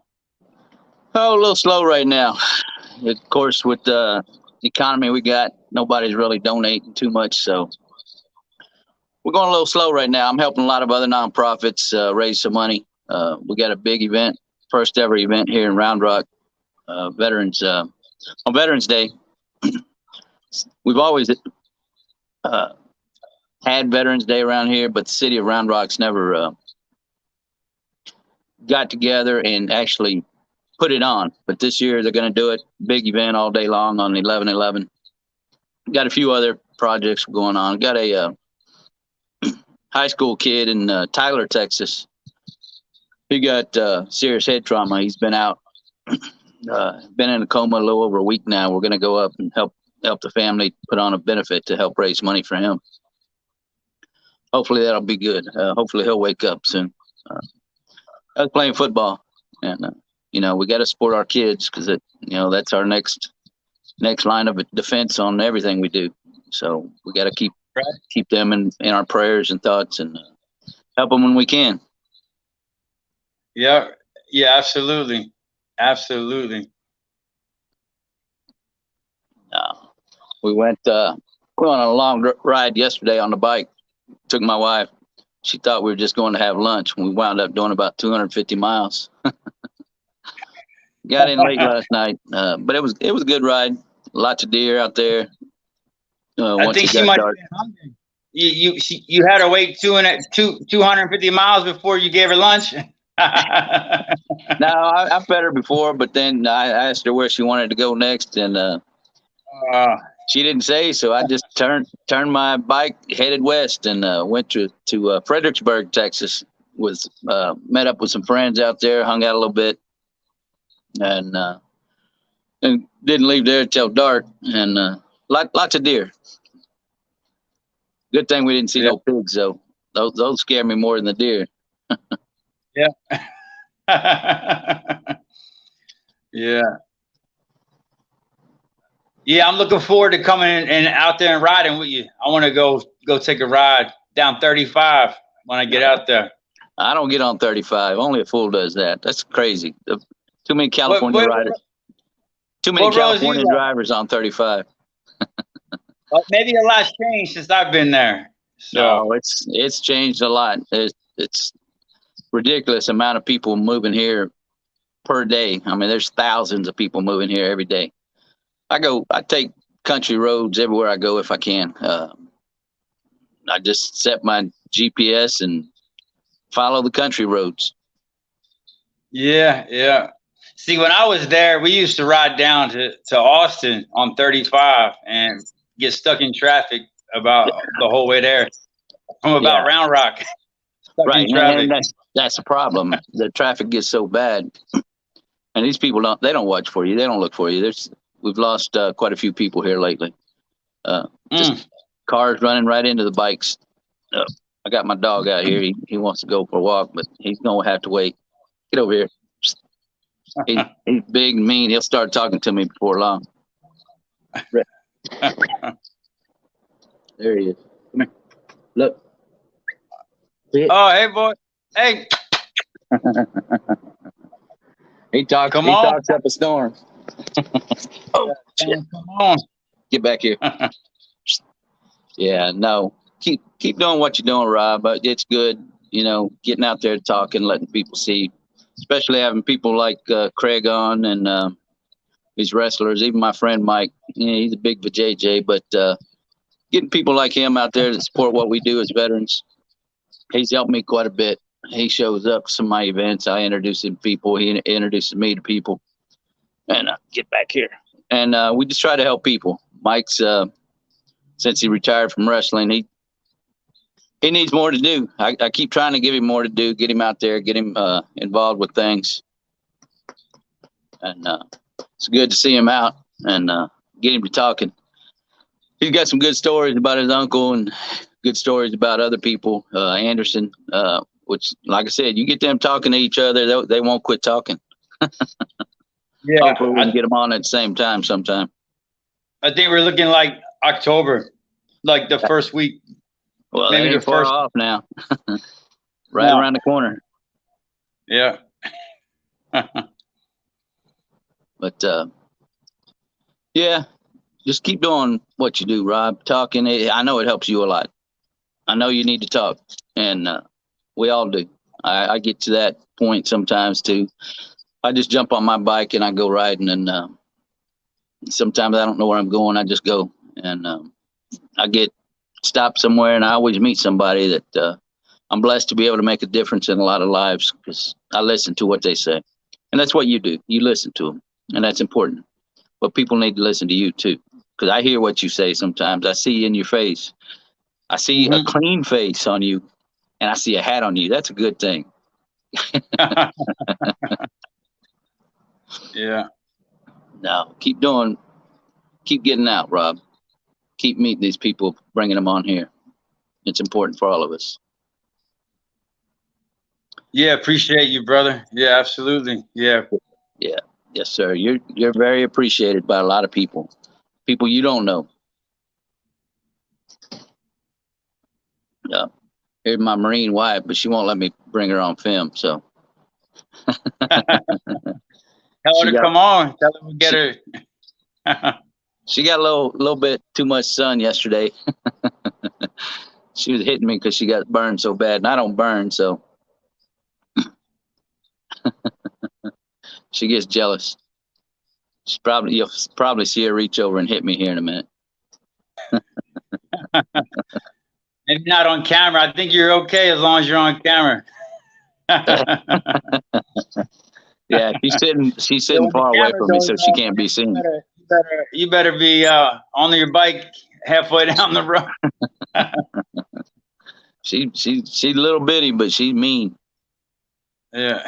Oh, a little slow right now. Of course, with the economy we got, nobody's really donating too much, so we're going a little slow right now. I'm helping a lot of other nonprofits raise some money. We got a big event, first ever event here in Round Rock, on Veterans Day. We've always had Veterans Day around here, but the city of Round Rock's never got together and actually put it on. But this year they're going to do it. Big event all day long on 11/11. Got a few other projects going on. Got a high school kid in Tyler, Texas. He got serious head trauma. He's been out, been in a coma a little over a week now. We're going to go up and help the family put on a benefit to help raise money for him. Hopefully that'll be good. Hopefully he'll wake up soon. I was playing football, and we got to support our kids, because that's our next line of defense on everything we do. So we got to keep them in our prayers and thoughts, and help them when we can. Yeah, absolutely. We went on a long ride yesterday on the bike. Took my wife. She thought we were just going to have lunch. We wound up doing about 250 miles. Got in late last night, but it was a good ride. Lots of deer out there. I think she might have been hungry. You had her wait 250 miles before you gave her lunch. No, I fed her before, but then I asked her where she wanted to go next, and she didn't say, so I just turned my bike, headed west, and went to Fredericksburg, Texas. Met up with some friends out there, hung out a little bit, and didn't leave there till dark. And lots of deer. Good thing we didn't see no pigs, though. Those scare me more than the deer. Yeah, I'm looking forward to coming and out there and riding with you. I want to go take a ride down 35 when I get out there. I don't get on 35. Only a fool does that. That's crazy. Too many California riders. Too many California drivers on 35. Maybe a lot's changed since I've been there. So. No, it's changed a lot. It's ridiculous amount of people moving here per day. I mean, there's thousands of people moving here every day. I take country roads everywhere I go if I can. I just set my GPS and follow the country roads. Yeah. See, when I was there, we used to ride down to Austin on 35 and get stuck in traffic about the whole way there from about Round Rock. Right, and that's the problem. The traffic gets so bad, and these people don't watch for you. They don't look for you. We've lost quite a few people here lately. Just cars running right into the bikes. I got my dog out here. He wants to go for a walk, but he's gonna have to wait. Get over here. He's big and mean. He'll start talking to me before long. There he is. Come here. Look. Oh, hey, boy. Hey. He talks up a storm. Oh, shit. Come on. Get back here. Yeah, no. Keep doing what you're doing, Rob. But it's good, getting out there talking, letting people see, especially having people like Craig on and these wrestlers. Even my friend Mike, he's a big JJ, but getting people like him out there to support what we do as veterans, he's helped me quite a bit. He shows up to some of my events. I introduce him to people. He introduces me to people. And get back here. And we just try to help people. Mike's, since he retired from wrestling, he needs more to do. I keep trying to give him more to do, get him out there, get him involved with things. And it's good to see him out and get him to talking. He's got some good stories about his uncle and good stories about other people. Anderson, which, like I said, you get them talking to each other, they won't quit talking. Yeah, hopefully we can get them on at the same time sometime. I think we're looking like October, like the first week. Well, maybe the far off now. Right around the corner. Yeah. But yeah, just keep doing what you do, Rob. Talking, I know it helps you a lot. I know you need to talk, and we all do. I get to that point sometimes too. I just jump on my bike and I go riding, and sometimes I don't know where I'm going. I just go, and I get stopped somewhere, and I always meet somebody that I'm blessed to be able to make a difference in a lot of lives because I listen to what they say, and that's what you do. You listen to them, and that's important. But people need to listen to you too, because I hear what you say sometimes. I see in your face. I see a clean face on you, and I see a hat on you. That's a good thing. Yeah. No, keep getting out, Rob. Keep meeting these people, bringing them on here. It's important for all of us. Yeah, appreciate you, brother. Yeah, absolutely. Yeah. Yeah. Yes, sir. You're very appreciated by a lot of people you don't know. Yeah. Here's my Marine wife, but she won't let me bring her on film. So. Tell her to come on. Tell her we get her. She got a little bit too much sun yesterday. She was hitting me because she got burned so bad, and I don't burn, so she gets jealous. You'll probably see her reach over and hit me here in a minute. Maybe not on camera. I think you're okay as long as you're on camera. Yeah, she's sitting far away from me, so she can't be seen. You better be on your bike halfway down the road. She's a little bitty, but she's mean. Yeah.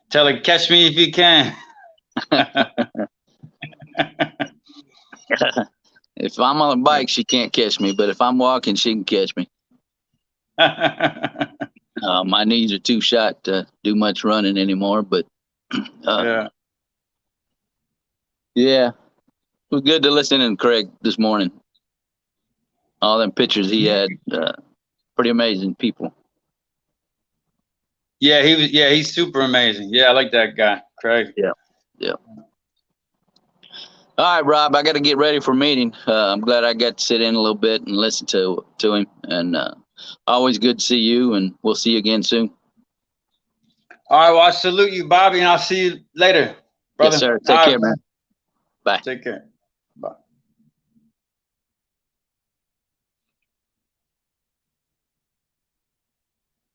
Tell her, catch me if you can. If I'm on a bike, she can't catch me, but if I'm walking, she can catch me. My knees are too shot to do much running anymore, but yeah, it was good to listen to Craig this morning. All them pictures he had, pretty amazing people. Yeah, he's super amazing. Yeah, I like that guy, Craig. Yeah. All right, Rob, I got to get ready for a meeting. I'm glad I got to sit in a little bit and listen to him. And always good to see you, and we'll see you again soon. All right, well, I salute you, Bobby, and I'll see you later, brother. Yes, sir. Take care, man. Bye. Take care.